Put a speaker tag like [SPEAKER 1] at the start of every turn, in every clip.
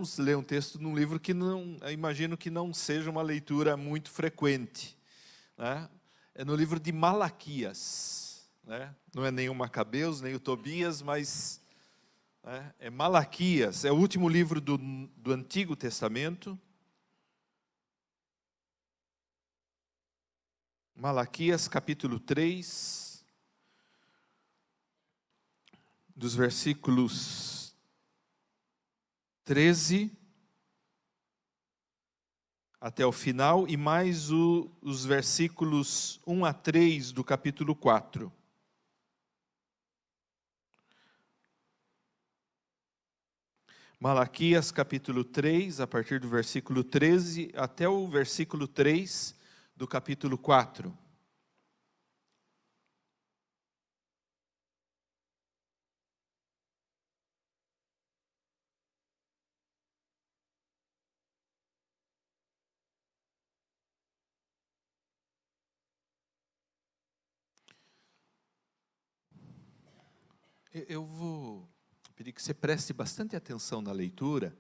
[SPEAKER 1] vamos ler um texto num livro que eu imagino que não seja uma leitura muito frequente, né? É no livro de Malaquias, né? Não é nem o Macabeus, nem o Tobias, mas é Malaquias, é o último livro do Antigo Testamento. Malaquias capítulo 3, dos versículos 13 até o final, e mais os versículos 1 a 3 do capítulo 4. Malaquias capítulo 3, a partir do versículo 13 até o versículo 3 do capítulo 4. Eu vou pedir que você preste bastante atenção na leitura,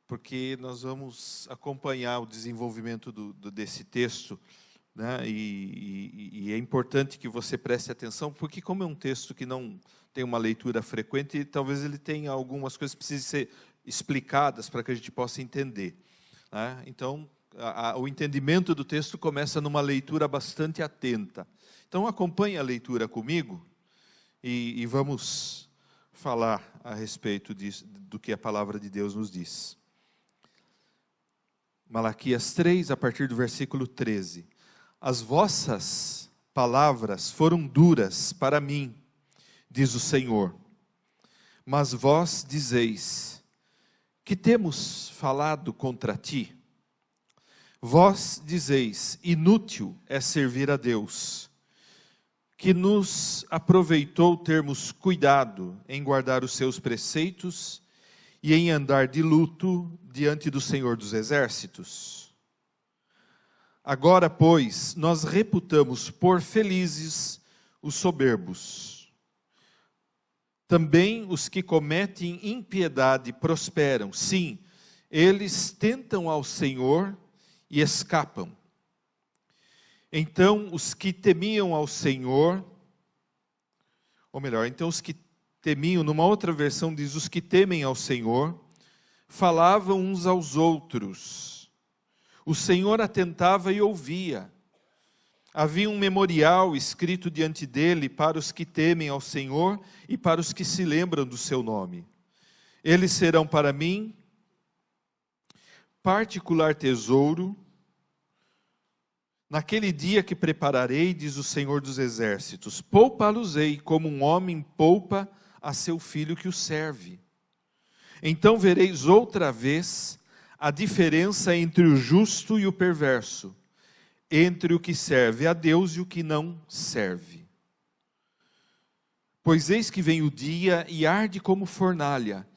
[SPEAKER 1] porque nós vamos acompanhar o desenvolvimento desse texto, né? E é importante que você preste atenção, porque como é um texto que não tem uma leitura frequente, talvez ele tenha algumas coisas que precisem ser explicadas para que a gente possa entender, né? Então, o entendimento do texto começa numa leitura bastante atenta. Então, acompanhe a leitura comigo e vamos falar a respeito do que a palavra de Deus nos diz. Malaquias 3, a partir do versículo 13. As vossas palavras foram duras para mim, diz o Senhor. Mas vós dizeis, que temos falado contra ti? Vós dizeis, inútil é servir a Deus, que nos aproveitou termos cuidado em guardar os seus preceitos e em andar de luto diante do Senhor dos Exércitos. Agora, pois, nós reputamos por felizes os soberbos. Também os que cometem impiedade prosperam. Sim, eles tentam ao Senhor e escapam. Então, os que temiam ao Senhor, ou melhor, então os que temiam, numa outra versão diz, os que temem ao Senhor, falavam uns aos outros. O Senhor atentava e ouvia. Havia um memorial escrito diante dele para os que temem ao Senhor e para os que se lembram do seu nome. Eles serão para mim particular tesouro. Naquele dia que prepararei, diz o Senhor dos Exércitos, poupa-los-ei como um homem poupa a seu filho que o serve. Então vereis outra vez a diferença entre o justo e o perverso, entre o que serve a Deus e o que não serve. Pois eis que vem o dia e arde como fornalha.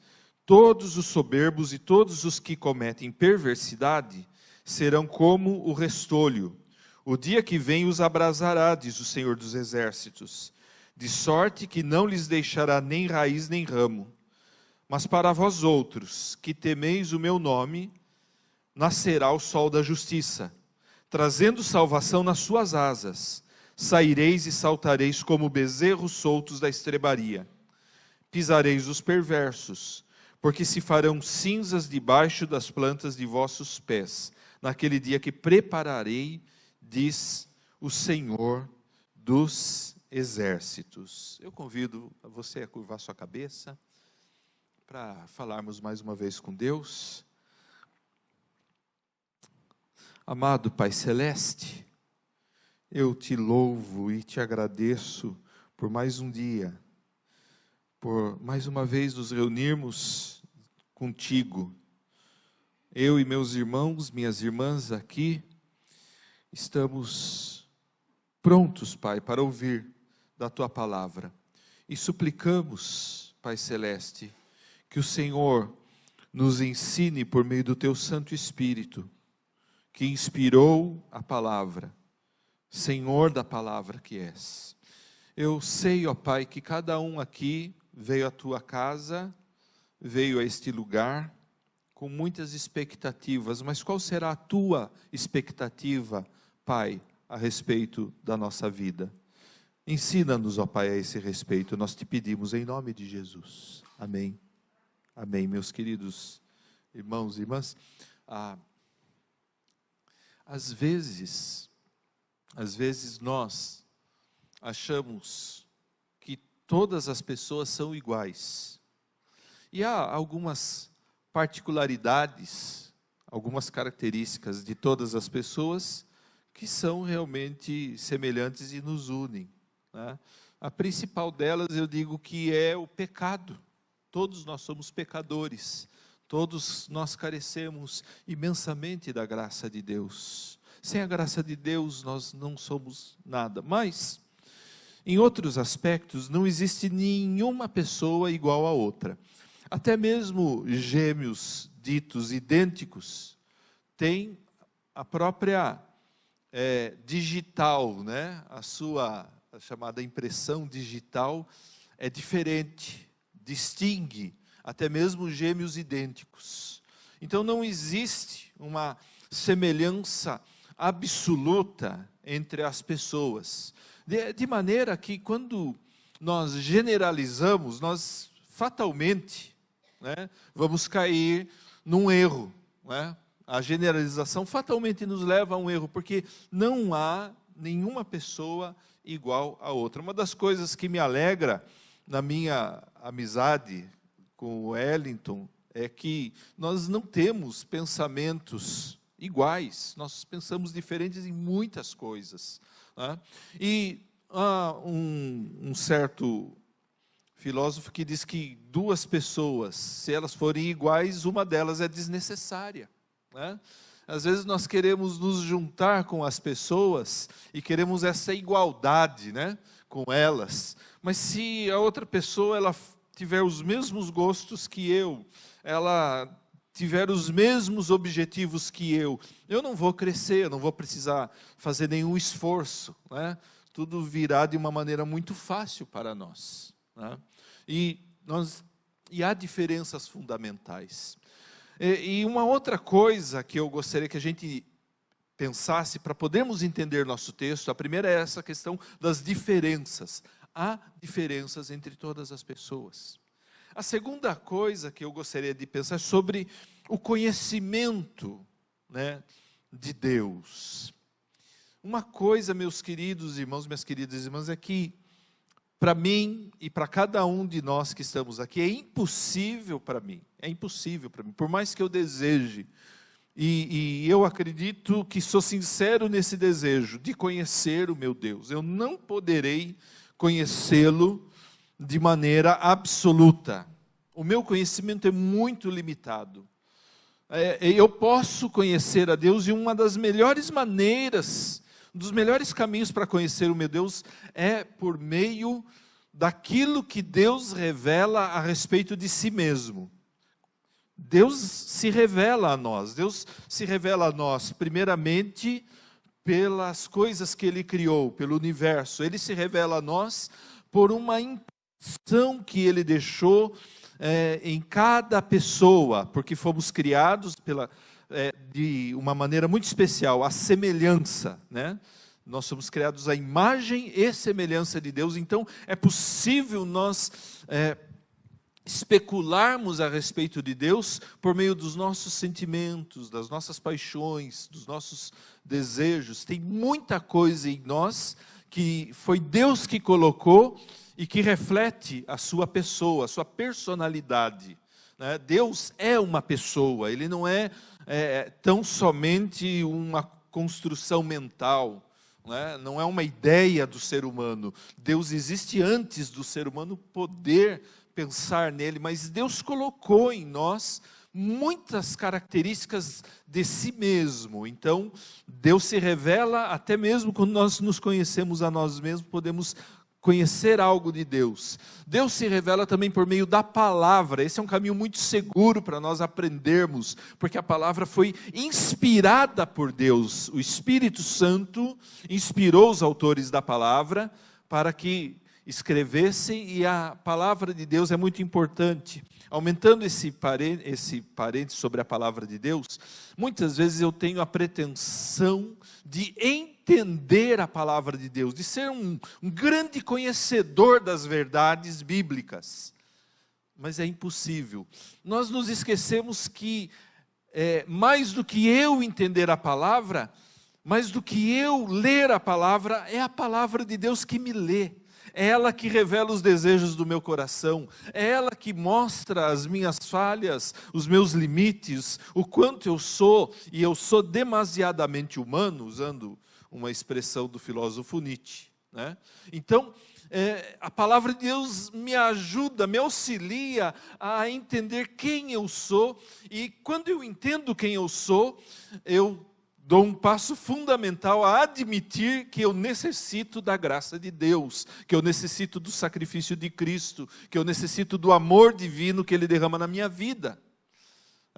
[SPEAKER 1] Todos os soberbos e todos os que cometem perversidade serão como o restolho. O dia que vem os abrasará, diz o Senhor dos Exércitos, de sorte que não lhes deixará nem raiz nem ramo. Mas para vós outros, que temeis o meu nome, nascerá o sol da justiça, trazendo salvação nas suas asas. Saireis e saltareis como bezerros soltos da estrebaria. Pisareis os perversos, porque se farão cinzas debaixo das plantas de vossos pés, naquele dia que prepararei, diz o Senhor dos Exércitos. Eu convido você a curvar sua cabeça para falarmos mais uma vez com Deus. Amado Pai Celeste, eu te louvo e te agradeço por mais um dia, por mais uma vez nos reunirmos contigo. Eu e meus irmãos, minhas irmãs aqui, estamos prontos, Pai, para ouvir da Tua palavra. E suplicamos, Pai Celeste, que o Senhor nos ensine por meio do Teu Santo Espírito, que inspirou a palavra, Senhor da palavra que és. Eu sei, ó Pai, que cada um aqui veio à Tua casa, veio a este lugar, com muitas expectativas, mas qual será a tua expectativa, Pai, a respeito da nossa vida? Ensina-nos, ó Pai, a esse respeito, nós te pedimos em nome de Jesus. Amém. Amém, meus queridos irmãos e irmãs. Às vezes nós achamos que todas as pessoas são iguais. E há algumas particularidades, algumas características de todas as pessoas que são realmente semelhantes e nos unem, né? A principal delas, eu digo que é o pecado. Todos nós somos pecadores, todos nós carecemos imensamente da graça de Deus. Sem a graça de Deus nós não somos nada, mas em outros aspectos não existe nenhuma pessoa igual a outra. Até mesmo gêmeos ditos idênticos têm a própria digital, né? A chamada impressão digital é diferente, distingue até mesmo gêmeos idênticos. Então não existe uma semelhança absoluta entre as pessoas, de maneira que quando nós generalizamos, nós fatalmente, né, vamos cair num erro, né? A generalização fatalmente nos leva a um erro, porque não há nenhuma pessoa igual a outra. Uma das coisas que me alegra na minha amizade com o Wellington é que nós não temos pensamentos iguais, nós pensamos diferentes em muitas coisas, né? E há um certo filósofo que diz que duas pessoas, se elas forem iguais, uma delas é desnecessária, né? Às vezes nós queremos nos juntar com as pessoas e queremos essa igualdade, né, com elas, mas se a outra pessoa ela tiver os mesmos gostos que eu, ela tiver os mesmos objetivos que eu não vou crescer, eu não vou precisar fazer nenhum esforço, né? Tudo virá de uma maneira muito fácil para nós, né? E há diferenças fundamentais. E uma outra coisa que eu gostaria que a gente pensasse para podermos entender nosso texto, a primeira é essa questão das diferenças. Há diferenças entre todas as pessoas. A segunda coisa que eu gostaria de pensar é sobre o conhecimento, né, de Deus. Uma coisa, meus queridos irmãos, minhas queridas irmãs, é que para mim e para cada um de nós que estamos aqui, é impossível para mim, por mais que eu deseje, e eu acredito que sou sincero nesse desejo de conhecer o meu Deus, eu não poderei conhecê-lo de maneira absoluta. O meu conhecimento é muito limitado. Eu posso conhecer a Deus, e uma das melhores maneiras, um dos melhores caminhos para conhecer o meu Deus é por meio daquilo que Deus revela a respeito de si mesmo. Deus se revela a nós primeiramente pelas coisas que Ele criou, pelo universo. Ele se revela a nós por uma impressão que Ele deixou em cada pessoa, porque fomos criados de uma maneira muito especial, a semelhança, né? Nós somos criados à imagem e semelhança de Deus, então é possível nós especularmos a respeito de Deus por meio dos nossos sentimentos, das nossas paixões, dos nossos desejos. Tem muita coisa em nós que foi Deus que colocou e que reflete a sua pessoa, a sua personalidade, né? Deus é uma pessoa, Ele não é tão somente uma construção mental, né? Não é uma ideia do ser humano. Deus existe antes do ser humano poder pensar nele, mas Deus colocou em nós muitas características de si mesmo. Então, Deus se revela até mesmo quando nós nos conhecemos a nós mesmos, podemos conhecer algo de Deus. Deus se revela também por meio da palavra. Esse é um caminho muito seguro para nós aprendermos, porque a palavra foi inspirada por Deus. O Espírito Santo inspirou os autores da palavra para que escrevessem, e a palavra de Deus é muito importante. Aumentando esse parênteses sobre a palavra de Deus, muitas vezes eu tenho a pretensão de entender a palavra de Deus, de ser um grande conhecedor das verdades bíblicas, mas é impossível. Nós nos esquecemos que, mais do que eu entender a palavra, mais do que eu ler a palavra, é a palavra de Deus que me lê. É ela que revela os desejos do meu coração, é ela que mostra as minhas falhas, os meus limites, o quanto eu sou, e eu sou demasiadamente humano, usando uma expressão do filósofo Nietzsche, né? Então, a palavra de Deus me ajuda, me auxilia a entender quem eu sou, e quando eu entendo quem eu sou, eu dou um passo fundamental a admitir que eu necessito da graça de Deus, que eu necessito do sacrifício de Cristo, que eu necessito do amor divino que Ele derrama na minha vida.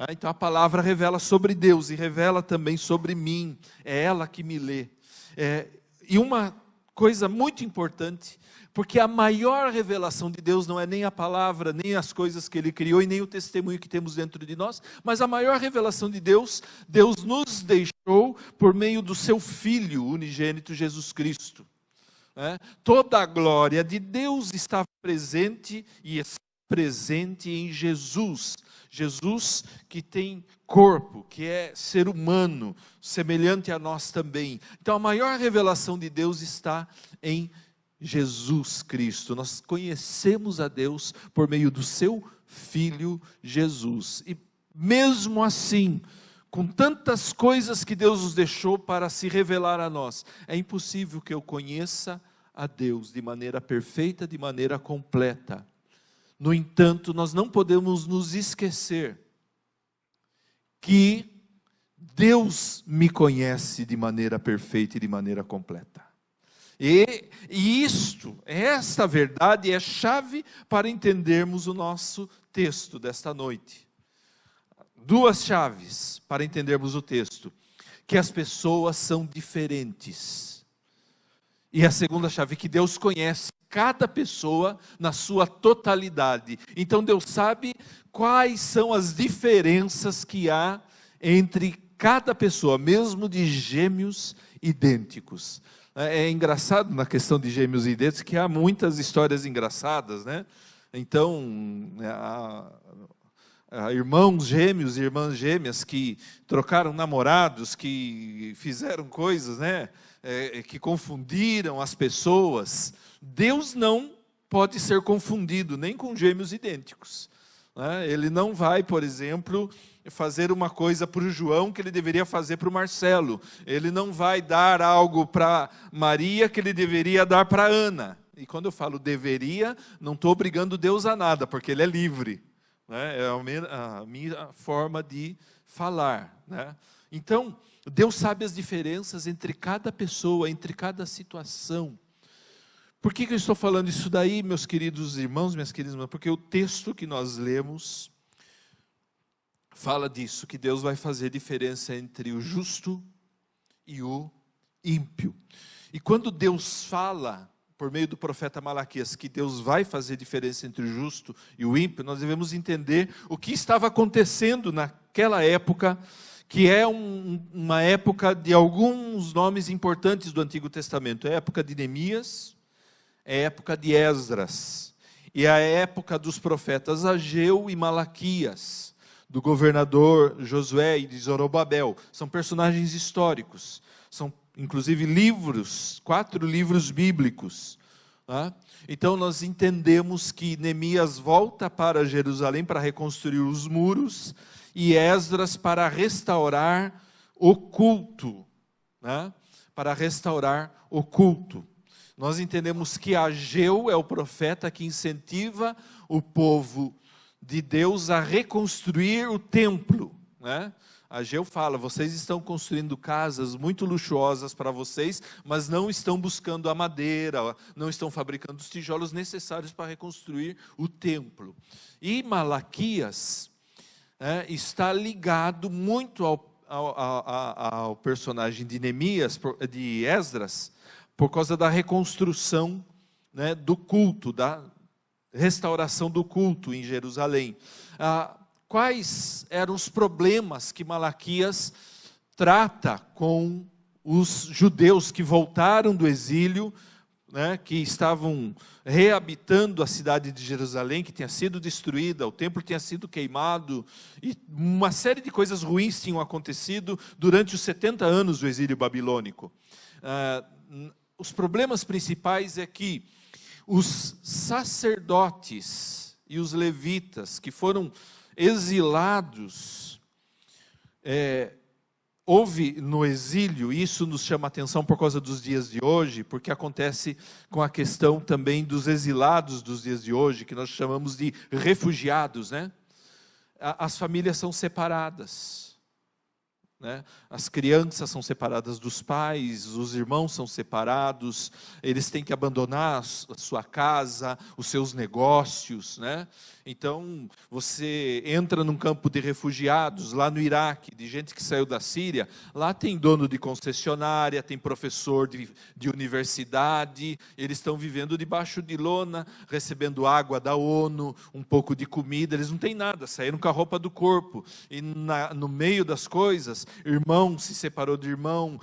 [SPEAKER 1] Então a palavra revela sobre Deus e revela também sobre mim, é ela que me lê. E uma coisa muito importante, porque a maior revelação de Deus não é nem a palavra, nem as coisas que Ele criou e nem o testemunho que temos dentro de nós, mas a maior revelação de Deus, Deus nos deixou por meio do seu Filho unigênito Jesus Cristo. Toda a glória de Deus está presente e está presente em Jesus. Jesus que tem corpo, que é ser humano, semelhante a nós também. Então a maior revelação de Deus está em Jesus Cristo. Nós conhecemos a Deus por meio do seu Filho Jesus. E mesmo assim, com tantas coisas que Deus nos deixou para se revelar a nós, é impossível que eu conheça a Deus de maneira perfeita, de maneira completa. No entanto, nós não podemos nos esquecer que Deus me conhece de maneira perfeita e de maneira completa. E esta verdade é chave para entendermos o nosso texto desta noite. Duas chaves para entendermos o texto: que as pessoas são diferentes. E a segunda chave, que Deus conhece cada pessoa na sua totalidade. Então Deus sabe quais são as diferenças que há entre cada pessoa, mesmo de gêmeos idênticos. É engraçado na questão de gêmeos idênticos que há muitas histórias engraçadas, né? Então, irmãos gêmeos e irmãs gêmeas que trocaram namorados, que fizeram coisas, né? Que confundiram as pessoas. Deus não pode ser confundido nem com gêmeos idênticos. Ele não vai, por exemplo, fazer uma coisa para o João que ele deveria fazer para o Marcelo. Ele não vai dar algo para Maria que ele deveria dar para Ana. E quando eu falo deveria, não estou obrigando Deus a nada, porque Ele é livre. É a minha forma de falar. Então, Deus sabe as diferenças entre cada pessoa, entre cada situação. Por que eu estou falando isso daí, meus queridos irmãos, minhas queridas irmãs? Porque o texto que nós lemos fala disso, que Deus vai fazer diferença entre o justo e o ímpio. E quando Deus fala, por meio do profeta Malaquias, que Deus vai fazer diferença entre o justo e o ímpio, nós devemos entender o que estava acontecendo naquela época, que é uma época de alguns nomes importantes do Antigo Testamento. É a época de Neemias, é a época de Esdras, e a época dos profetas Ageu e Malaquias, do governador Josué e de Zorobabel. São personagens históricos, são inclusive livros, 4 livros bíblicos. Então nós entendemos que Neemias volta para Jerusalém para reconstruir os muros, e Esdras para restaurar o culto. Para restaurar o culto. Nós entendemos que Ageu é o profeta que incentiva o povo de Deus a reconstruir o templo. Ageu fala: vocês estão construindo casas muito luxuosas para vocês, mas não estão buscando a madeira, não estão fabricando os tijolos necessários para reconstruir o templo. E Malaquias está ligado muito ao personagem de Neemias, de Esdras, por causa da reconstrução né, do culto, da restauração do culto em Jerusalém. Quais eram os problemas que Malaquias trata com os judeus que voltaram do exílio, né, que estavam reabitando a cidade de Jerusalém, que tinha sido destruída, o templo tinha sido queimado, e uma série de coisas ruins tinham acontecido durante os 70 anos do exílio babilônico. Os problemas principais é que os sacerdotes e os levitas que foram exilados, houve no exílio, isso nos chama a atenção por causa dos dias de hoje, porque acontece com a questão também dos exilados dos dias de hoje, que nós chamamos de refugiados, né? As famílias são separadas, né? As crianças são separadas dos pais, os irmãos são separados, eles têm que abandonar a sua casa, os seus negócios, né? Então, você entra num campo de refugiados, lá no Iraque, de gente que saiu da Síria, lá tem dono de concessionária, tem professor de universidade, eles estão vivendo debaixo de lona, recebendo água da ONU, um pouco de comida, eles não têm nada, saíram com a roupa do corpo, e no meio das coisas, irmão se separou de irmão,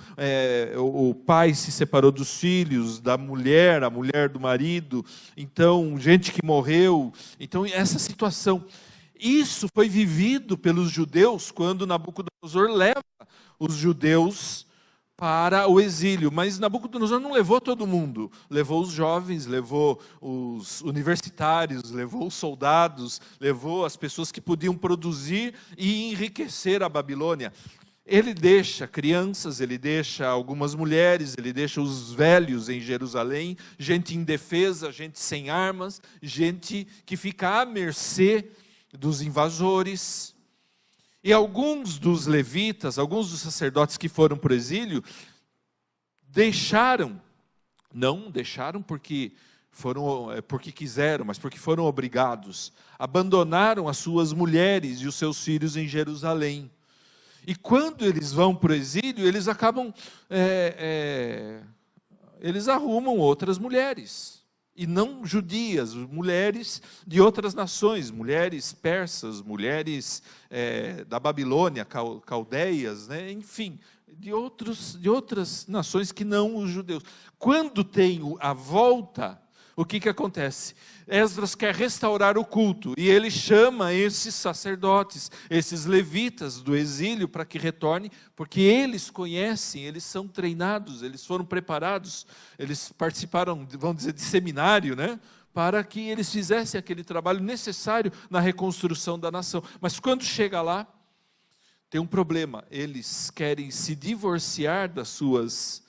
[SPEAKER 1] o pai se separou dos filhos, da mulher, a mulher do marido, então, gente que morreu, então, essa situação. Isso foi vivido pelos judeus quando Nabucodonosor leva os judeus para o exílio. Mas Nabucodonosor não levou todo mundo. Levou os jovens, levou os universitários, levou os soldados, levou as pessoas que podiam produzir e enriquecer a Babilônia. Ele deixa crianças, ele deixa algumas mulheres, ele deixa os velhos em Jerusalém, gente indefesa, gente sem armas, gente que fica à mercê dos invasores. E alguns dos levitas, alguns dos sacerdotes que foram para o exílio, não deixaram porque quiseram, mas porque foram obrigados, abandonaram as suas mulheres e os seus filhos em Jerusalém. E quando eles vão para o exílio, eles acabam, eles arrumam outras mulheres, e não judias, mulheres de outras nações, mulheres persas, mulheres da Babilônia, caldeias, né? Enfim, de outras nações que não os judeus. Quando tem a volta, o que acontece? Esdras quer restaurar o culto, e ele chama esses sacerdotes, esses levitas do exílio para que retornem, porque eles conhecem, eles são treinados, eles foram preparados, eles participaram, vamos dizer, de seminário, né? Para que eles fizessem aquele trabalho necessário na reconstrução da nação. Mas quando chega lá, tem um problema, eles querem se divorciar das suas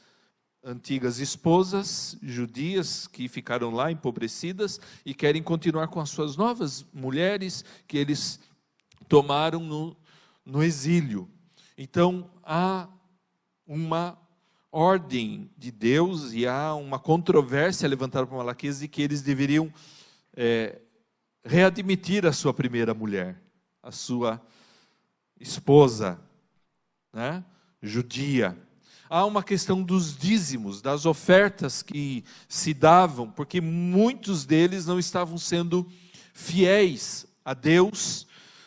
[SPEAKER 1] antigas esposas judias que ficaram lá empobrecidas e querem continuar com as suas novas mulheres que eles tomaram no exílio. Então há uma ordem de Deus e há uma controvérsia levantada por Malaquias de que eles deveriam readmitir a sua primeira mulher, a sua esposa, né, judia. Há uma questão dos dízimos, das ofertas que se davam, porque muitos deles não estavam sendo fiéis a Deus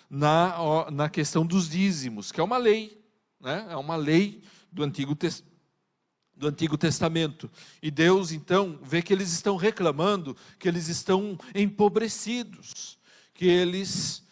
[SPEAKER 1] na questão dos dízimos, que é uma lei, né? É uma lei do Antigo Testamento. E Deus, então, vê que eles estão reclamando, que eles estão empobrecidos, que eles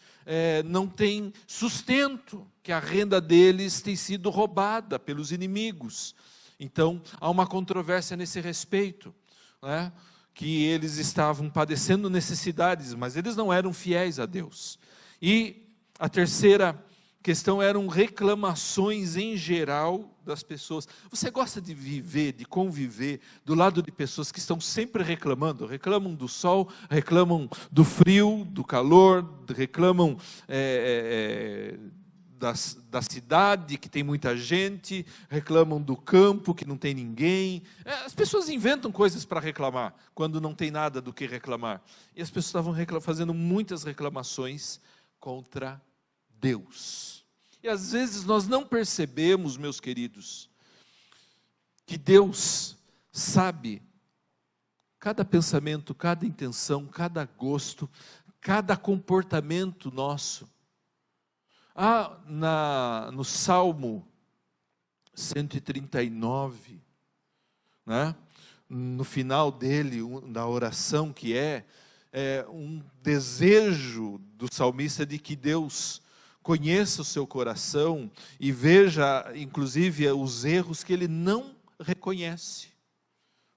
[SPEAKER 1] não têm sustento, que a renda deles tem sido roubada pelos inimigos. Então, há uma controvérsia nesse respeito, né? Que eles estavam padecendo necessidades, mas eles não eram fiéis a Deus. E a terceira questão eram reclamações em geral das pessoas. Você gosta de viver, de conviver do lado de pessoas que estão sempre reclamando? Reclamam do sol, reclamam do frio, do calor, reclamam da cidade que tem muita gente, reclamam do campo que não tem ninguém. As pessoas inventam coisas para reclamar, quando não tem nada do que reclamar. E as pessoas estavam fazendo muitas reclamações contra Deus. E às vezes nós não percebemos, meus queridos, que Deus sabe cada pensamento, cada intenção, cada gosto, cada comportamento nosso. No Salmo 139, né? No final dele, da oração, que é um desejo do salmista de que Deus conheça o seu coração e veja, inclusive, os erros que ele não reconhece,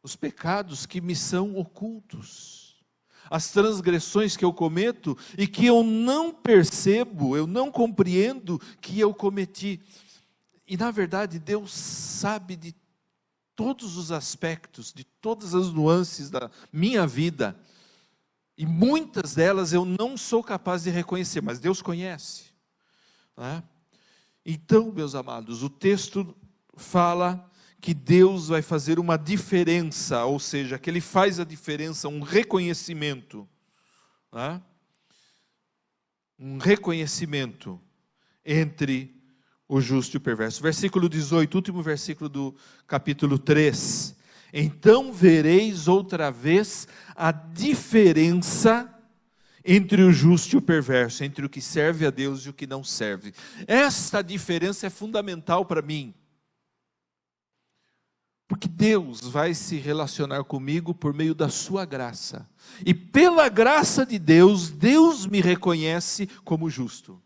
[SPEAKER 1] os pecados que me são ocultos, as transgressões que eu cometo e que eu não percebo, eu não compreendo que eu cometi. E na verdade Deus sabe de todos os aspectos, de todas as nuances da minha vida, e muitas delas eu não sou capaz de reconhecer, mas Deus conhece, né? Então, meus amados, o texto fala que Deus vai fazer uma diferença, ou seja, que Ele faz a diferença, um reconhecimento, né? Um reconhecimento entre o justo e o perverso. Versículo 18, último versículo do capítulo 3. Então vereis outra vez a diferença entre o justo e o perverso, entre o que serve a Deus e o que não serve. Esta diferença é fundamental para mim. Porque Deus vai se relacionar comigo por meio da sua graça. E pela graça de Deus, Deus me reconhece como justo.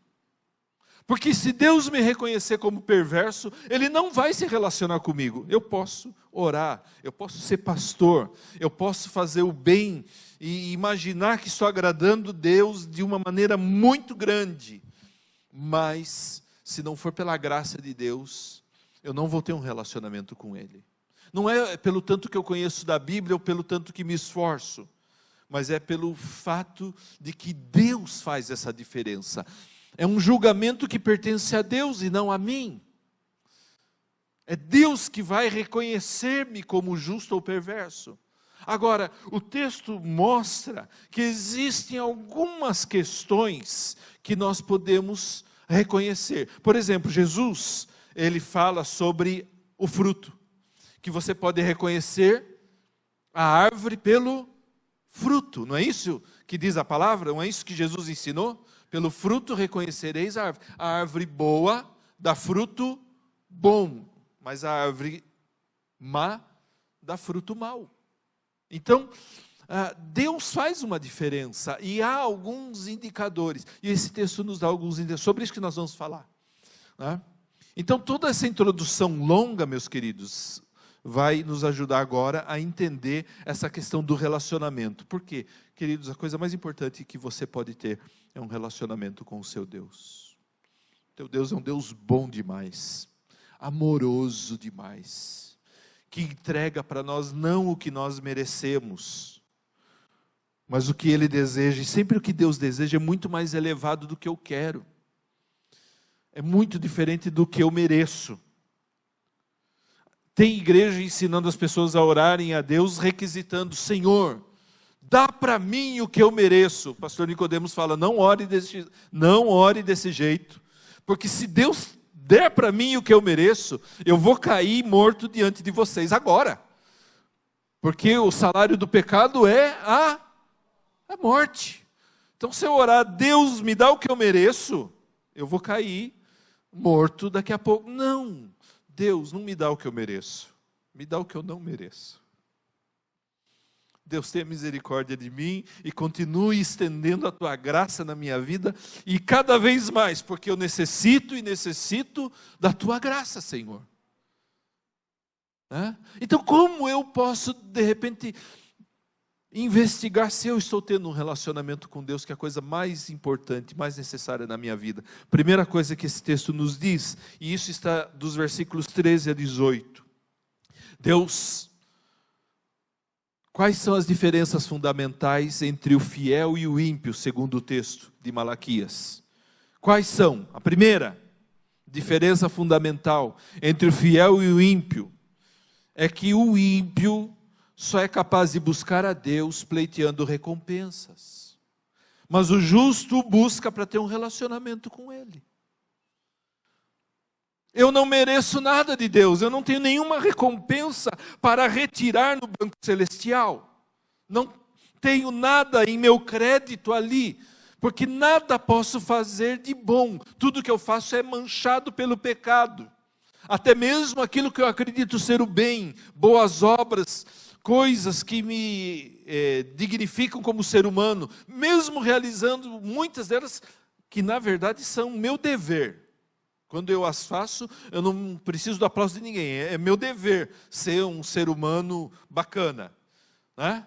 [SPEAKER 1] Porque se Deus me reconhecer como perverso, Ele não vai se relacionar comigo. Eu posso orar, eu posso ser pastor, eu posso fazer o bem e imaginar que estou agradando Deus de uma maneira muito grande. Mas, se não for pela graça de Deus, eu não vou ter um relacionamento com Ele. Não é pelo tanto que eu conheço da Bíblia ou pelo tanto que me esforço, mas é pelo fato de que Deus faz essa diferença. É um julgamento que pertence a Deus e não a mim. É Deus que vai reconhecer-me como justo ou perverso. Agora, o texto mostra que existem algumas questões que nós podemos reconhecer. Por exemplo, Jesus, ele fala sobre o fruto, que você pode reconhecer a árvore pelo fruto. Não é isso que diz a palavra? Não é isso que Jesus ensinou? Pelo fruto reconhecereis a árvore. A árvore boa dá fruto bom, mas a árvore má dá fruto mau. Então, Deus faz uma diferença e há alguns indicadores. E esse texto nos dá alguns indicadores, sobre isso que nós vamos falar, né? Então, toda essa introdução longa, meus queridos, vai nos ajudar agora a entender essa questão do relacionamento. Por quê? Queridos, a coisa mais importante que você pode ter é um relacionamento com o seu Deus. Teu Deus é um Deus bom demais, amoroso demais, que entrega para nós não o que nós merecemos, mas o que Ele deseja. E sempre o que Deus deseja é muito mais elevado do que eu quero. É muito diferente do que eu mereço. Tem igreja ensinando as pessoas a orarem a Deus, requisitando: Senhor, dá para mim o que eu mereço. O pastor Nicodemos fala: não ore desse jeito, porque se Deus der para mim o que eu mereço, eu vou cair morto diante de vocês agora. Porque o salário do pecado é a morte. Então, se eu orar, Deus me dá o que eu mereço, eu vou cair morto daqui a pouco. Não, Deus não me dá o que eu mereço, me dá o que eu não mereço. Deus tenha misericórdia de mim e continue estendendo a tua graça na minha vida, e cada vez mais, porque eu necessito da tua graça, Senhor. Então, como eu posso, de repente, investigar se eu estou tendo um relacionamento com Deus, que é a coisa mais importante, mais necessária na minha vida? Primeira coisa que esse texto nos diz, e isso está dos versículos 13 a 18. Quais são as diferenças fundamentais entre o fiel e o ímpio, segundo o texto de Malaquias? Quais são? A primeira diferença fundamental entre o fiel e o ímpio é que o ímpio só é capaz de buscar a Deus pleiteando recompensas, mas o justo busca para ter um relacionamento com Ele. Eu não mereço nada de Deus, eu não tenho nenhuma recompensa para retirar no banco celestial. Não tenho nada em meu crédito ali, porque nada posso fazer de bom. Tudo que eu faço é manchado pelo pecado. Até mesmo aquilo que eu acredito ser o bem, boas obras, coisas que me dignificam como ser humano, mesmo realizando muitas delas que na verdade são meu dever. Quando eu as faço, eu não preciso do aplauso de ninguém, é meu dever ser um ser humano bacana, né?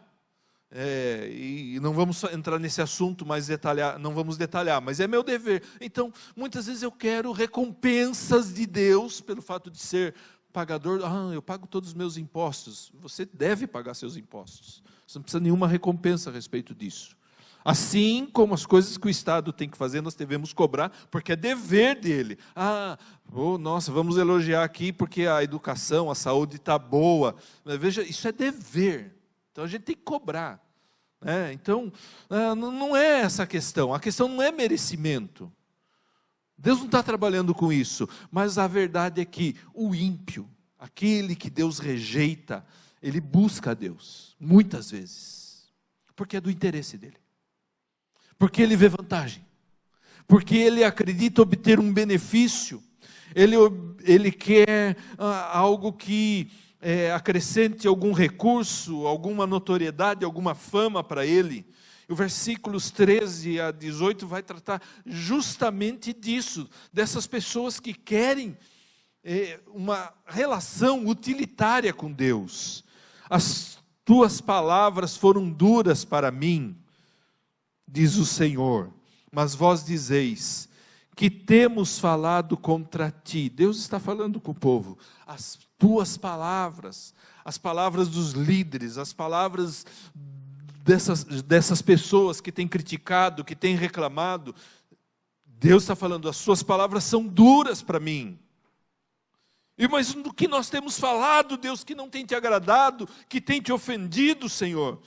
[SPEAKER 1] E não vamos entrar nesse assunto mais detalhar, não vamos detalhar, mas é meu dever. Então, muitas vezes eu quero recompensas de Deus pelo fato de ser pagador. Eu pago todos os meus impostos. Você deve pagar seus impostos. Você não precisa de nenhuma recompensa a respeito disso. Assim como as coisas que o Estado tem que fazer, nós devemos cobrar, porque é dever dele. Nossa, vamos elogiar aqui porque a educação, a saúde está boa. Mas veja, isso é dever. Então a gente tem que cobrar. Então, não é essa a questão. A questão não é merecimento. Deus não está trabalhando com isso. Mas a verdade é que o ímpio, aquele que Deus rejeita, ele busca a Deus, muitas vezes. Porque é do interesse dele. Porque ele vê vantagem. Porque ele acredita obter um benefício. Ele quer algo que acrescente algum recurso, alguma notoriedade, alguma fama para ele. O versículos 13 a 18 vai tratar justamente disso, dessas pessoas que querem uma relação utilitária com Deus. As tuas palavras foram duras para mim, diz o Senhor, mas vós dizeis que temos falado contra ti. Deus está falando com o povo. As tuas palavras, as palavras dos líderes, as palavras dessas pessoas que têm criticado, que têm reclamado, Deus está falando, as suas palavras são duras para mim. Mas do que nós temos falado, Deus, que não tem te agradado, que tem te ofendido, Senhor?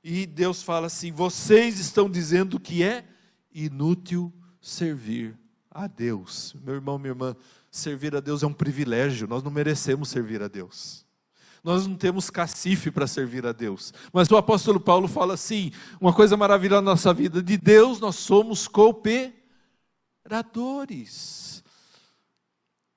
[SPEAKER 1] E Deus fala assim, vocês estão dizendo que é inútil servir a Deus. Meu irmão, minha irmã, servir a Deus é um privilégio, nós não merecemos servir a Deus. Nós não temos cacife para servir a Deus. Mas o apóstolo Paulo fala assim, uma coisa maravilhosa na nossa vida, de Deus nós somos cooperadores.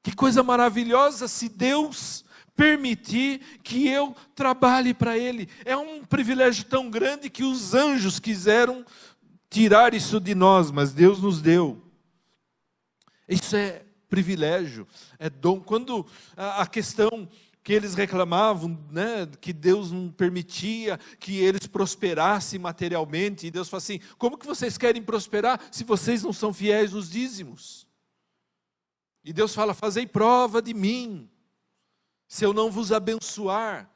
[SPEAKER 1] Que coisa maravilhosa se Deus permitir que eu trabalhe para Ele. É um privilégio tão grande que os anjos quiseram tirar isso de nós, mas Deus nos deu. Isso é privilégio, é dom. Quando a questão que eles reclamavam, que Deus não permitia que eles prosperassem materialmente, e Deus fala assim, como que vocês querem prosperar se vocês não são fiéis nos dízimos? E Deus fala, fazei prova de mim, se eu não vos abençoar.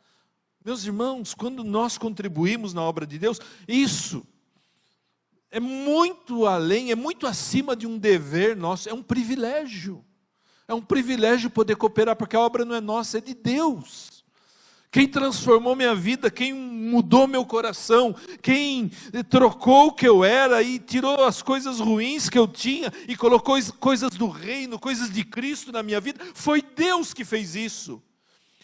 [SPEAKER 1] Meus irmãos, quando nós contribuímos na obra de Deus, isso é muito além, é muito acima de um dever nosso, é um privilégio. É um privilégio poder cooperar, porque a obra não é nossa, é de Deus. Quem transformou minha vida, quem mudou meu coração, quem trocou o que eu era e tirou as coisas ruins que eu tinha e colocou coisas do reino, coisas de Cristo na minha vida, foi Deus que fez isso.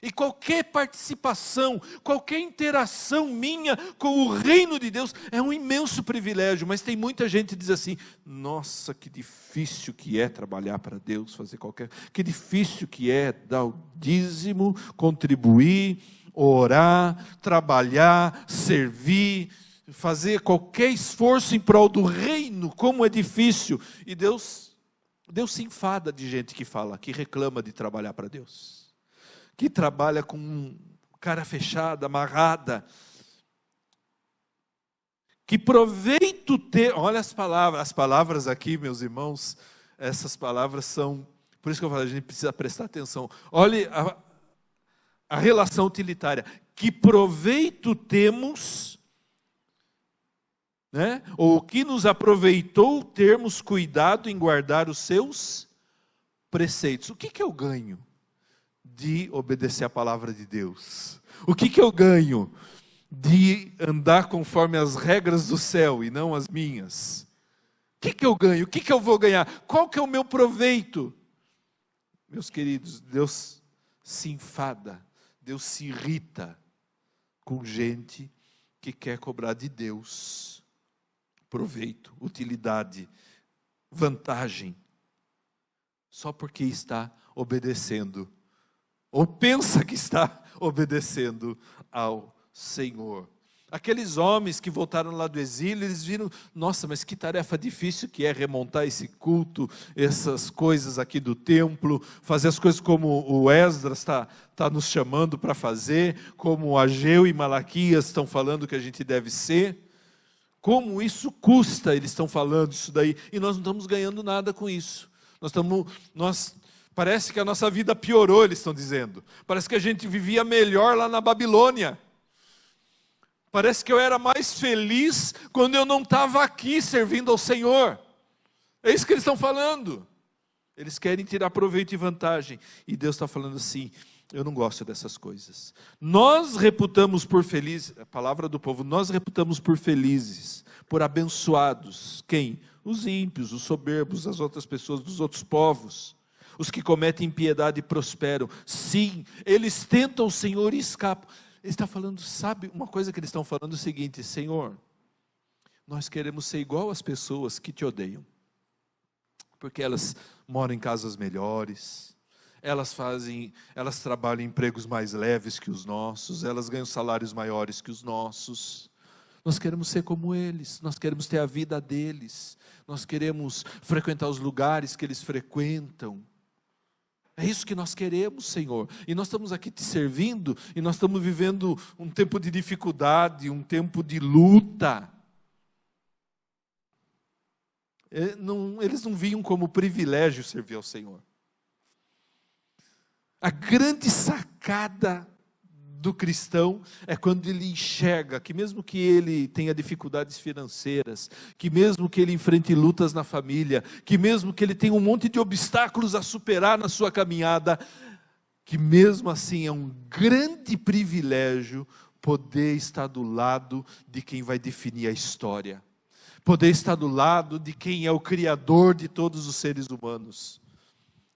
[SPEAKER 1] E qualquer participação, qualquer interação minha com o reino de Deus é um imenso privilégio. Mas tem muita gente que diz assim, nossa, que difícil que é trabalhar para Deus, que difícil que é dar o dízimo, contribuir, orar, trabalhar, servir, fazer qualquer esforço em prol do reino, como é difícil. E Deus se enfada de gente que fala, que reclama de trabalhar para Deus. Que trabalha com cara fechada, amarrada. Que proveito ter, olha as palavras aqui, meus irmãos, essas palavras são, por isso que eu falo, a gente precisa prestar atenção. Olhe a relação utilitária. Que proveito temos, ou que nos aproveitou termos cuidado em guardar os seus preceitos. O que eu ganho de obedecer a palavra de Deus? O que eu ganho de andar conforme as regras do céu e não as minhas? O que eu ganho? O que eu vou ganhar? Qual que é o meu proveito? Meus queridos, Deus se enfada, Deus se irrita com gente que quer cobrar de Deus proveito, utilidade, vantagem, só porque está obedecendo, ou pensa que está obedecendo ao Senhor. Aqueles homens que voltaram lá do exílio, eles viram, nossa, mas que tarefa difícil que é remontar esse culto, essas coisas aqui do templo, fazer as coisas como o Esdras está nos chamando para fazer, como Ageu e Malaquias estão falando que a gente deve ser. Como isso custa, eles estão falando isso daí, e nós não estamos ganhando nada com isso. Parece que a nossa vida piorou, eles estão dizendo. Parece que a gente vivia melhor lá na Babilônia. Parece que eu era mais feliz quando eu não estava aqui servindo ao Senhor. É isso que eles estão falando. Eles querem tirar proveito e vantagem. E Deus está falando assim, eu não gosto dessas coisas. Nós reputamos por felizes, a palavra do povo, nós reputamos por felizes, por abençoados. Quem? Os ímpios, os soberbos, as outras pessoas dos outros povos. Os que cometem impiedade prosperam. Sim, eles tentam o Senhor e escapam. Ele está falando, sabe, uma coisa que eles estão falando é o seguinte: Senhor, nós queremos ser igual às pessoas que te odeiam, porque elas moram em casas melhores, elas trabalham em empregos mais leves que os nossos, elas ganham salários maiores que os nossos. Nós queremos ser como eles, nós queremos ter a vida deles, nós queremos frequentar os lugares que eles frequentam. É isso que nós queremos, Senhor. E nós estamos aqui te servindo, e nós estamos vivendo um tempo de dificuldade, um tempo de luta. Eles não viam como privilégio servir ao Senhor. A grande sacada do cristão é quando ele enxerga que mesmo que ele tenha dificuldades financeiras, que mesmo que ele enfrente lutas na família, que mesmo que ele tenha um monte de obstáculos a superar na sua caminhada, que mesmo assim é um grande privilégio poder estar do lado de quem vai definir a história, poder estar do lado de quem é o Criador de todos os seres humanos,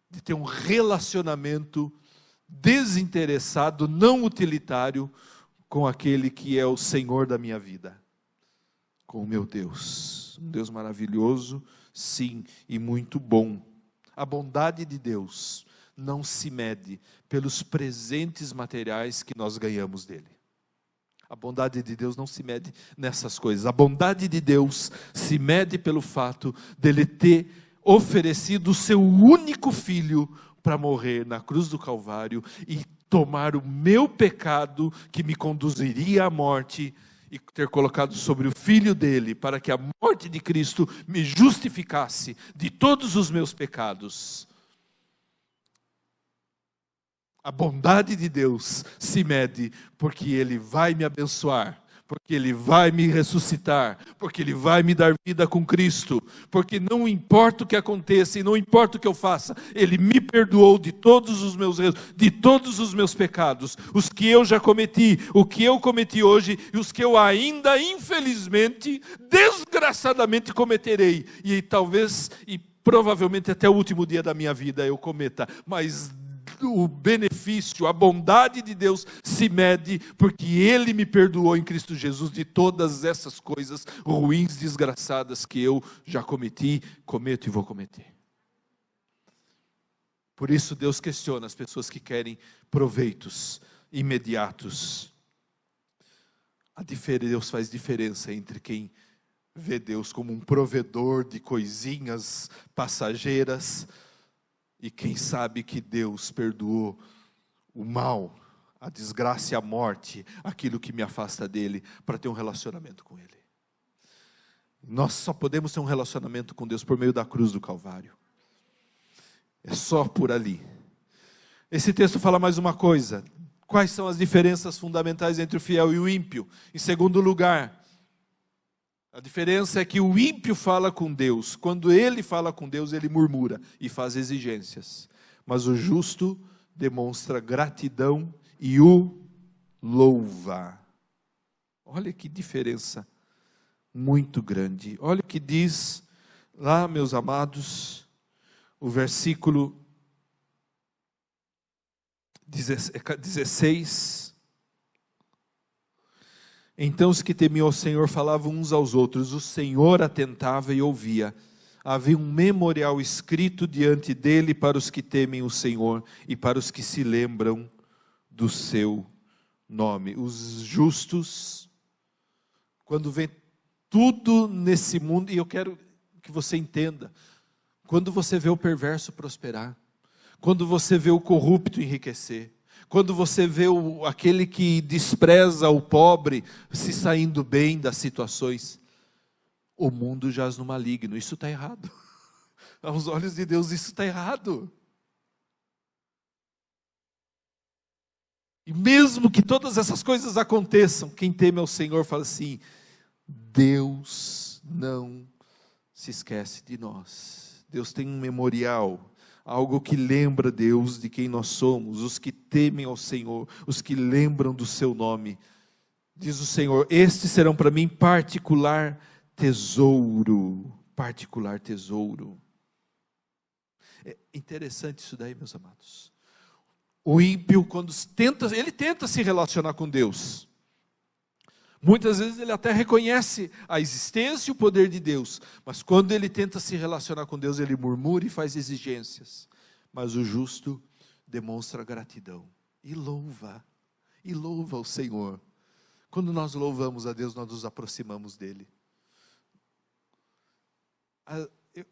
[SPEAKER 1] de ter um relacionamento desinteressado, não utilitário, com aquele que é o Senhor da minha vida, com o meu Deus, um Deus maravilhoso, sim, e muito bom. A bondade de Deus não se mede pelos presentes materiais que nós ganhamos dele. A bondade de Deus não se mede nessas coisas. A bondade de Deus se mede pelo fato dele ter oferecido o seu único filho para morrer na cruz do Calvário e tomar o meu pecado que me conduziria à morte e ter colocado sobre o filho dele para que a morte de Cristo me justificasse de todos os meus pecados. A bondade de Deus se mede porque Ele vai me abençoar, porque Ele vai me ressuscitar, porque Ele vai me dar vida com Cristo, porque não importa o que aconteça e não importa o que eu faça, Ele me perdoou de todos os meus erros, de todos os meus pecados, os que eu já cometi, o que eu cometi hoje e os que eu ainda, infelizmente, desgraçadamente cometerei, e talvez, e provavelmente até o último dia da minha vida eu cometa, mas o benefício, a bondade de Deus se mede porque Ele me perdoou em Cristo Jesus de todas essas coisas ruins, desgraçadas que eu já cometi, cometo e vou cometer. Por isso Deus questiona as pessoas que querem proveitos imediatos. Deus faz diferença entre quem vê Deus como um provedor de coisinhas passageiras e quem sabe que Deus perdoou o mal, a desgraça e a morte, aquilo que me afasta dele, para ter um relacionamento com Ele. Nós só podemos ter um relacionamento com Deus por meio da cruz do Calvário. É só por ali. Esse texto fala mais uma coisa. Quais são as diferenças fundamentais entre o fiel e o ímpio? Em segundo lugar, a diferença é que o ímpio fala com Deus. Quando ele fala com Deus, ele murmura e faz exigências. Mas o justo demonstra gratidão e o louva. Olha que diferença muito grande. Olha o que diz lá, meus amados, o versículo 16. Então os que temiam ao Senhor falavam uns aos outros, o Senhor atentava e ouvia. Havia um memorial escrito diante dele para os que temem o Senhor e para os que se lembram do seu nome. Os justos, quando vem tudo nesse mundo, e eu quero que você entenda, quando você vê o perverso prosperar, quando você vê o corrupto enriquecer, quando você vê aquele que despreza o pobre se saindo bem das situações, o mundo jaz no maligno. Isso está errado. Aos olhos de Deus isso está errado. E mesmo que todas essas coisas aconteçam, quem teme ao Senhor fala assim, Deus não se esquece de nós. Deus tem um memorial, algo que lembra Deus de quem nós somos, os que temem ao Senhor, os que lembram do seu nome. Diz o Senhor, estes serão para mim particular tesouro. Particular tesouro. É interessante isso daí, meus amados. O ímpio, quando ele tenta se relacionar com Deus. Muitas vezes ele até reconhece a existência e o poder de Deus, mas quando ele tenta se relacionar com Deus, ele murmura e faz exigências. Mas o justo demonstra gratidão e louva o Senhor. Quando nós louvamos a Deus, nós nos aproximamos dele.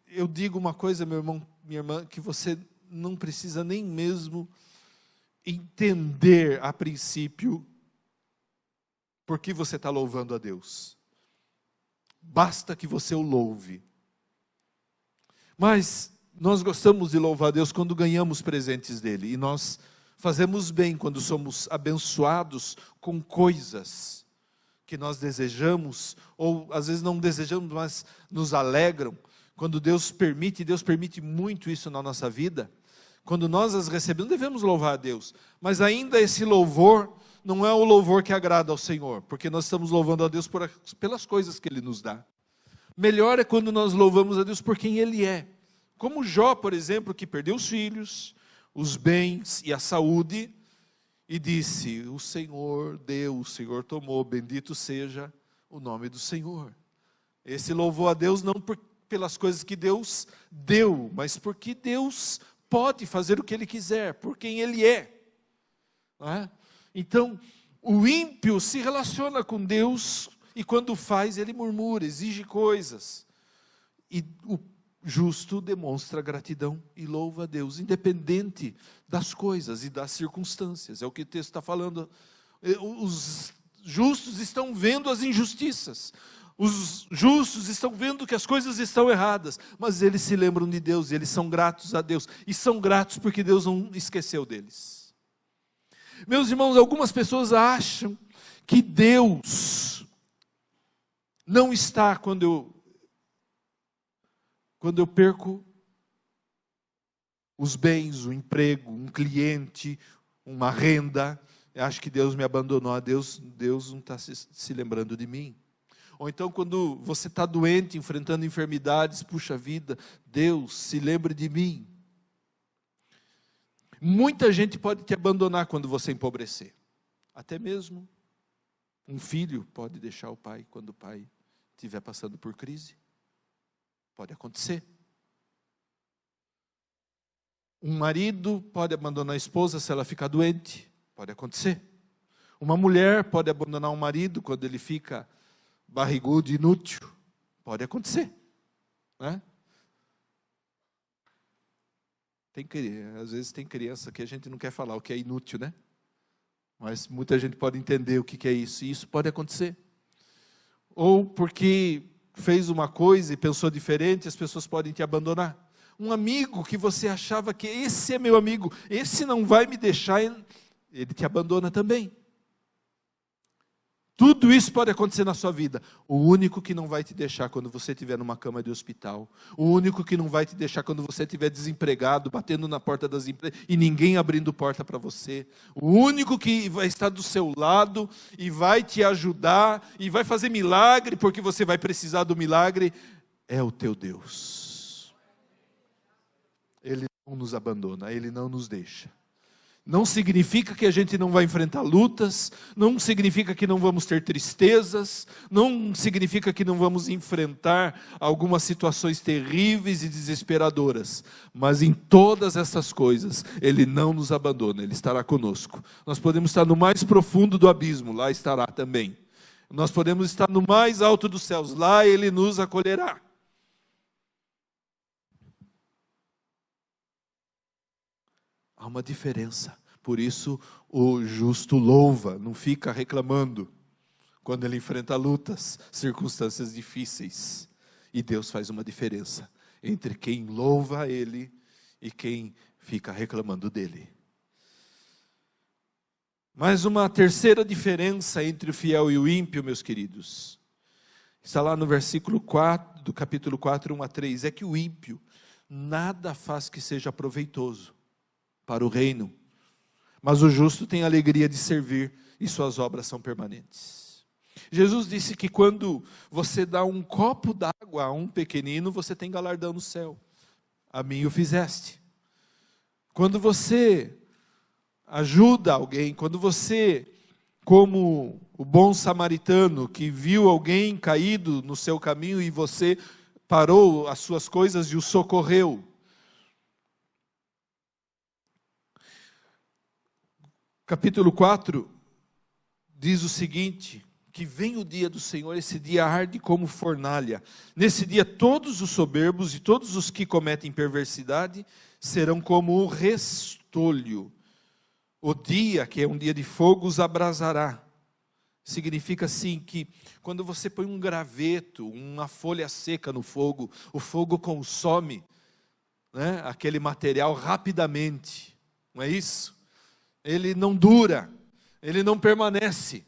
[SPEAKER 1] Eu digo uma coisa, meu irmão, minha irmã, que você não precisa nem mesmo entender a princípio por que você está louvando a Deus. Basta que você o louve. Mas nós gostamos de louvar a Deus quando ganhamos presentes dele. E nós fazemos bem quando somos abençoados com coisas que nós desejamos, ou às vezes não desejamos, mas nos alegram. Quando Deus permite muito isso na nossa vida. Quando nós as recebemos, devemos louvar a Deus. Mas ainda esse louvor não é o louvor que agrada ao Senhor, porque nós estamos louvando a Deus pelas coisas que Ele nos dá. Melhor é quando nós louvamos a Deus por quem Ele é. Como Jó, por exemplo, que perdeu os filhos, os bens e a saúde, e disse, o Senhor deu, o Senhor tomou, bendito seja o nome do Senhor. Esse louvou a Deus não pelas coisas que Deus deu, mas porque Deus pode fazer o que Ele quiser, por quem Ele é. Não é? Então, o ímpio se relaciona com Deus e quando faz, ele murmura, exige coisas. E o justo demonstra gratidão e louva a Deus, independente das coisas e das circunstâncias. É o que o texto está falando. Os justos estão vendo as injustiças. Os justos estão vendo que as coisas estão erradas, mas eles se lembram de Deus, e eles são gratos a Deus. E são gratos porque Deus não esqueceu deles. Meus irmãos, algumas pessoas acham que Deus não está quando eu perco os bens, o emprego, um cliente, uma renda. Eu acho que Deus me abandonou. Deus não está se lembrando de mim. Ou então quando você está doente, enfrentando enfermidades, puxa vida, Deus se lembre de mim. Muita gente pode te abandonar quando você empobrecer. Até mesmo um filho pode deixar o pai quando o pai estiver passando por crise. Pode acontecer. Um marido pode abandonar a esposa se ela ficar doente. Pode acontecer. Uma mulher pode abandonar um marido quando ele fica barrigudo, inútil. Pode acontecer. Né? Às vezes tem criança que a gente não quer falar o que é inútil, né? Mas muita gente pode entender o que é isso, e isso pode acontecer. Ou porque fez uma coisa e pensou diferente, as pessoas podem te abandonar. Um amigo que você achava que esse é meu amigo, esse não vai me deixar, ele te abandona também. Tudo isso pode acontecer na sua vida. O único que não vai te deixar quando você estiver numa cama de hospital, o único que não vai te deixar quando você estiver desempregado, batendo na porta das empresas e ninguém abrindo porta para você, o único que vai estar do seu lado e vai te ajudar e vai fazer milagre, porque você vai precisar do milagre, é o teu Deus. Ele não nos abandona, Ele não nos deixa. Não significa que a gente não vai enfrentar lutas, não significa que não vamos ter tristezas, não significa que não vamos enfrentar algumas situações terríveis e desesperadoras, mas em todas essas coisas, Ele não nos abandona, Ele estará conosco. Nós podemos estar no mais profundo do abismo, lá estará também. Nós podemos estar no mais alto dos céus, lá Ele nos acolherá. Há uma diferença, por isso o justo louva, não fica reclamando quando ele enfrenta lutas, circunstâncias difíceis. E Deus faz uma diferença entre quem louva Ele e quem fica reclamando dele. Mas uma terceira diferença entre o fiel e o ímpio, meus queridos, está lá no versículo 4, do capítulo 4, 1 a 3, é que o ímpio nada faz que seja proveitoso para o reino, mas o justo tem a alegria de servir e suas obras são permanentes. Jesus disse que quando você dá um copo d'água a um pequenino, você tem galardão no céu. A mim o fizeste. Quando você ajuda alguém, quando você, como o bom samaritano que viu alguém caído no seu caminho e você parou as suas coisas e o socorreu, capítulo 4 diz o seguinte, que vem o dia do Senhor, esse dia arde como fornalha. Nesse dia todos os soberbos e todos os que cometem perversidade serão como o restolho. O dia, que é um dia de fogo, os abrasará. Significa assim que quando você põe um graveto, uma folha seca no fogo, o fogo consome, né, aquele material rapidamente. Não é isso? Ele não dura, ele não permanece.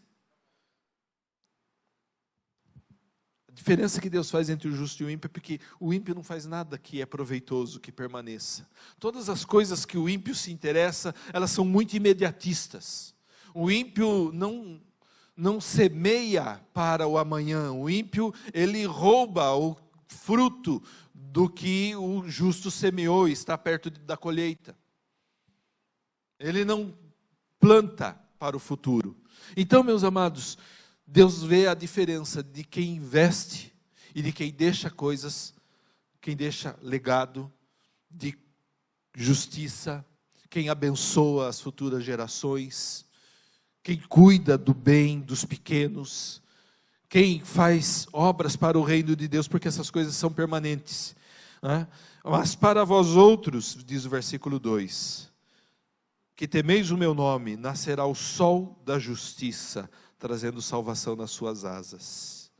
[SPEAKER 1] A diferença que Deus faz entre o justo e o ímpio é porque o ímpio não faz nada que é proveitoso, que permaneça. Todas as coisas que o ímpio se interessa, elas são muito imediatistas. O ímpio não semeia para o amanhã. O ímpio, ele rouba o fruto do que o justo semeou e está perto da colheita. Ele não planta para o futuro. Então, meus amados, Deus vê a diferença de quem investe e de quem deixa coisas, quem deixa legado de justiça, quem abençoa as futuras gerações, quem cuida do bem dos pequenos, quem faz obras para o reino de Deus, porque essas coisas são permanentes. Né? Mas para vós outros, diz o versículo 2, que temeis o meu nome, nascerá o sol da justiça, trazendo salvação nas suas asas.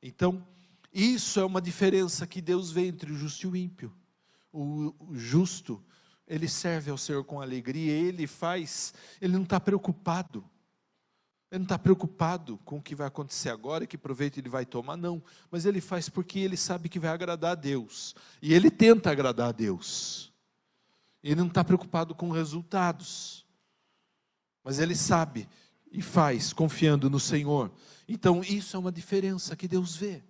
[SPEAKER 1] Então, isso é uma diferença que Deus vê entre o justo e o ímpio. O justo, ele serve ao Senhor com alegria, ele não está preocupado. Ele não está preocupado com o que vai acontecer agora, que proveito ele vai tomar, não. Mas ele faz porque ele sabe que vai agradar a Deus. E ele tenta agradar a Deus. Ele não está preocupado com resultados, mas ele sabe e faz, confiando no Senhor. Então isso é uma diferença que Deus vê.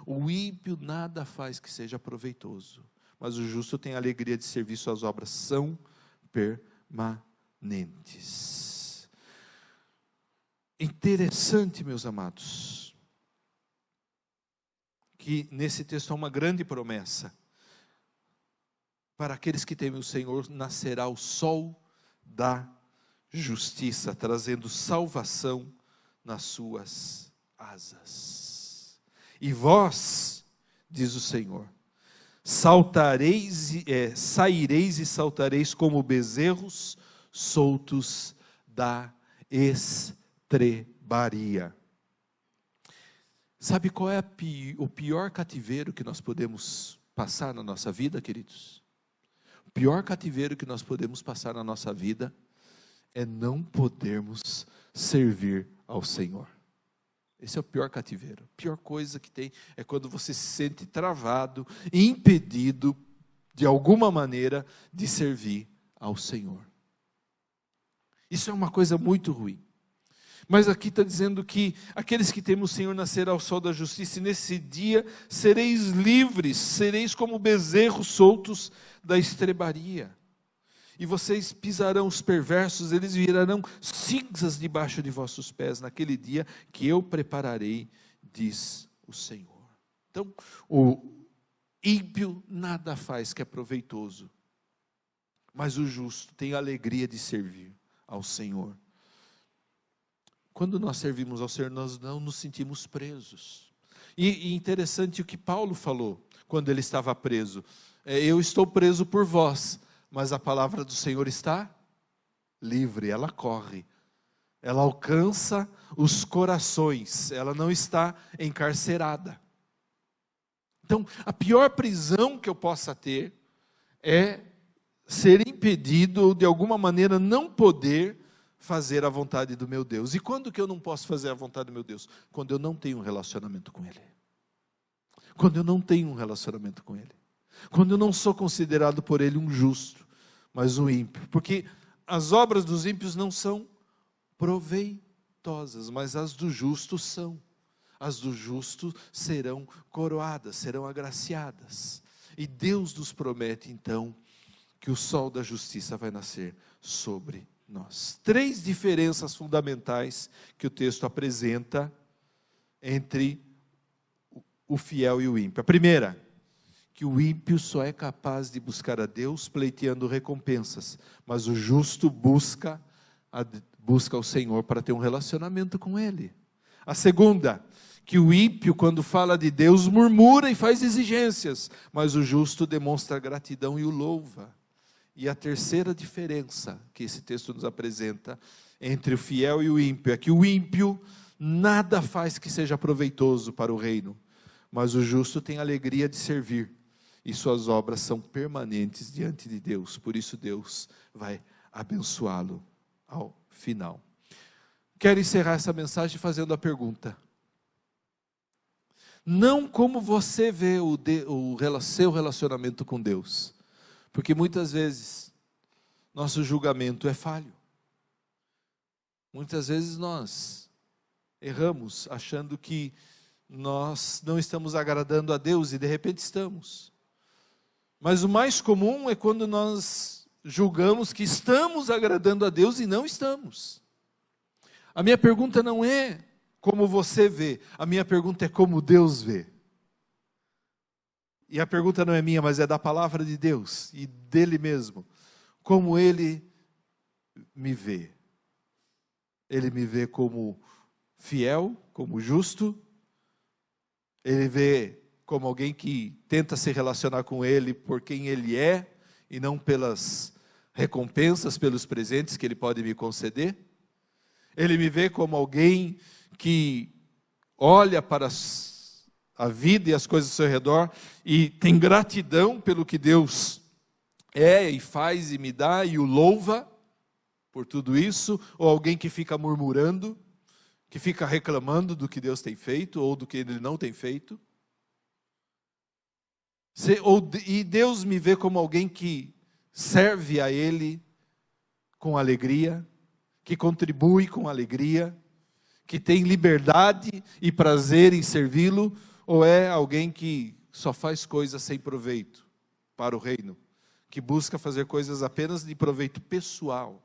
[SPEAKER 1] O ímpio nada faz que seja proveitoso, mas o justo tem a alegria de servir, suas obras são permanentes. Interessante, meus amados, que nesse texto há uma grande promessa. Para aqueles que temem o Senhor, nascerá o sol da justiça, trazendo salvação nas suas asas. E vós, diz o Senhor, saireis e saltareis como bezerros soltos da estrebaria. Sabe qual é o pior cativeiro que nós podemos passar na nossa vida, queridos? O pior cativeiro que nós podemos passar na nossa vida é não podermos servir ao Senhor. Esse é o pior cativeiro. A pior coisa que tem é quando você se sente travado, impedido, de alguma maneira, de servir ao Senhor. Isso é uma coisa muito ruim. Mas aqui está dizendo que aqueles que temem o Senhor nascerá ao sol da justiça, e nesse dia sereis livres, sereis como bezerros soltos da estrebaria. E vocês pisarão os perversos, eles virarão cinzas debaixo de vossos pés, naquele dia que eu prepararei, diz o Senhor. Então, o ímpio nada faz que é proveitoso, mas o justo tem a alegria de servir ao Senhor. Quando nós servimos ao Senhor, nós não nos sentimos presos. E interessante o que Paulo falou, quando ele estava preso. Eu estou preso por vós, mas a palavra do Senhor está livre, ela corre. Ela alcança os corações, ela não está encarcerada. Então, a pior prisão que eu possa ter é ser impedido, ou de alguma maneira não poder fazer a vontade do meu Deus. E quando que eu não posso fazer a vontade do meu Deus? Quando eu não tenho um relacionamento com Ele. Quando eu não tenho um relacionamento com Ele. Quando eu não sou considerado por Ele um justo, mas um ímpio. Porque as obras dos ímpios não são proveitosas, mas as do justo são. As do justo serão coroadas, serão agraciadas. E Deus nos promete então que o sol da justiça vai nascer sobre nós. 3 diferenças fundamentais que o texto apresenta entre o fiel e o ímpio. A primeira, que o ímpio só é capaz de buscar a Deus pleiteando recompensas, mas o justo busca o Senhor para ter um relacionamento com Ele. A segunda, que o ímpio, quando fala de Deus, murmura e faz exigências, mas o justo demonstra gratidão e o louva. E a terceira diferença que esse texto nos apresenta entre o fiel e o ímpio é que o ímpio nada faz que seja proveitoso para o reino, mas o justo tem alegria de servir, e suas obras são permanentes diante de Deus. Por isso Deus vai abençoá-lo ao final. Quero encerrar essa mensagem fazendo a pergunta: não como você vê o seu relacionamento com Deus, porque muitas vezes nosso julgamento é falho. Muitas vezes nós erramos achando que nós não estamos agradando a Deus e de repente estamos. Mas o mais comum é quando nós julgamos que estamos agradando a Deus e não estamos. A minha pergunta não é como você vê, a minha pergunta é como Deus vê. E a pergunta não é minha, mas é da palavra de Deus e dele mesmo. Como Ele me vê. Ele me vê como fiel, como justo. Ele vê como alguém que tenta se relacionar com Ele por quem Ele é, e não pelas recompensas, pelos presentes que Ele pode me conceder. Ele me vê como alguém que olha para a vida e as coisas ao seu redor e tem gratidão pelo que Deus é e faz e me dá e o louva por tudo isso, ou alguém que fica murmurando, que fica reclamando do que Deus tem feito ou do que Ele não tem feito. E Deus me vê como alguém que serve a Ele com alegria, que contribui com alegria, que tem liberdade e prazer em servi-lo, ou é alguém que só faz coisas sem proveito para o reino, que busca fazer coisas apenas de proveito pessoal,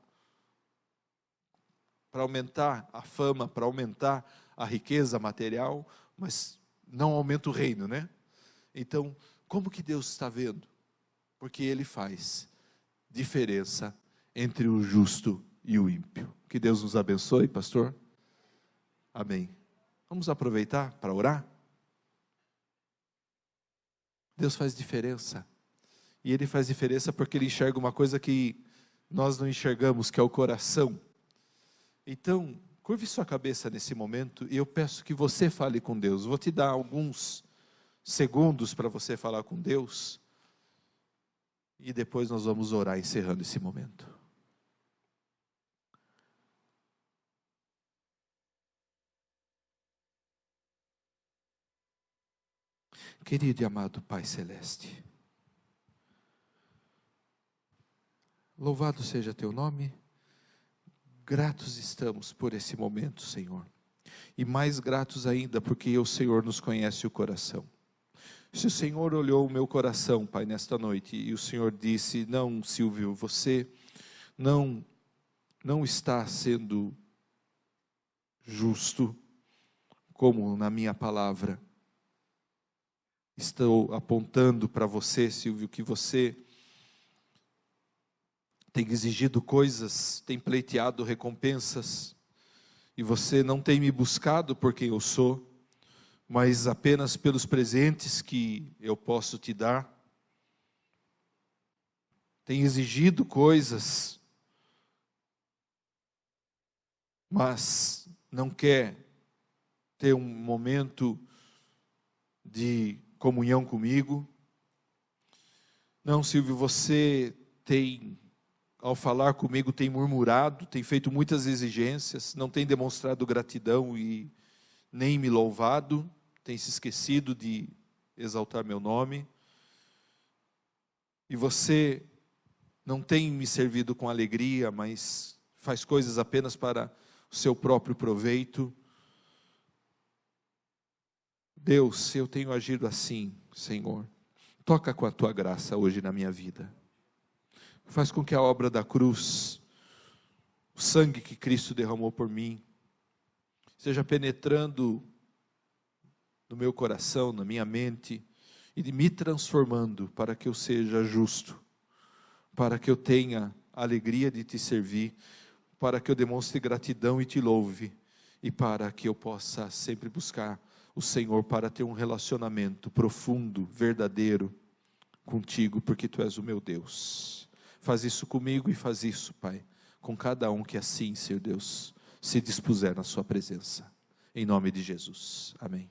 [SPEAKER 1] para aumentar a fama, para aumentar a riqueza material, mas não aumenta o reino, né? Então, como que Deus está vendo? Porque Ele faz diferença entre o justo e o ímpio. Que Deus nos abençoe, pastor. Amém. Vamos aproveitar para orar? Deus faz diferença. E Ele faz diferença porque Ele enxerga uma coisa que nós não enxergamos, que é o coração. Então, curve sua cabeça nesse momento e eu peço que você fale com Deus. Vou te dar alguns segundos para você falar com Deus. E depois nós vamos orar encerrando esse momento. Querido e amado Pai Celeste, louvado seja Teu nome, Gratos estamos por esse momento, Senhor. E mais gratos ainda, porque o Senhor nos conhece o coração. Se o Senhor olhou o meu coração, Pai, nesta noite, e o Senhor disse: não, Silvio, você não está sendo justo, como na minha palavra. Estou apontando para você, Silvio, que você tem exigido coisas, tem pleiteado recompensas, e você não tem me buscado por quem eu sou, mas apenas pelos presentes que eu posso te dar. Tem exigido coisas, mas não quer ter um momento de comunhão comigo. Não, Silvio, você tem, ao falar comigo, tem murmurado, tem feito muitas exigências, não tem demonstrado gratidão e nem me louvado, tem se esquecido de exaltar meu nome. E você não tem me servido com alegria, mas faz coisas apenas para o seu próprio proveito. Deus, eu tenho agido assim, Senhor. Toca com a tua graça hoje na minha vida. Faz com que a obra da cruz, o sangue que Cristo derramou por mim, seja penetrando no meu coração, na minha mente, e me transformando para que eu seja justo, para que eu tenha a alegria de te servir, para que eu demonstre gratidão e te louve, e para que eu possa sempre buscar o Senhor para ter um relacionamento profundo, verdadeiro contigo, porque tu és o meu Deus. Faz isso comigo e faz isso, Pai, com cada um que assim, Senhor Deus, se dispuser na sua presença. Em nome de Jesus. Amém.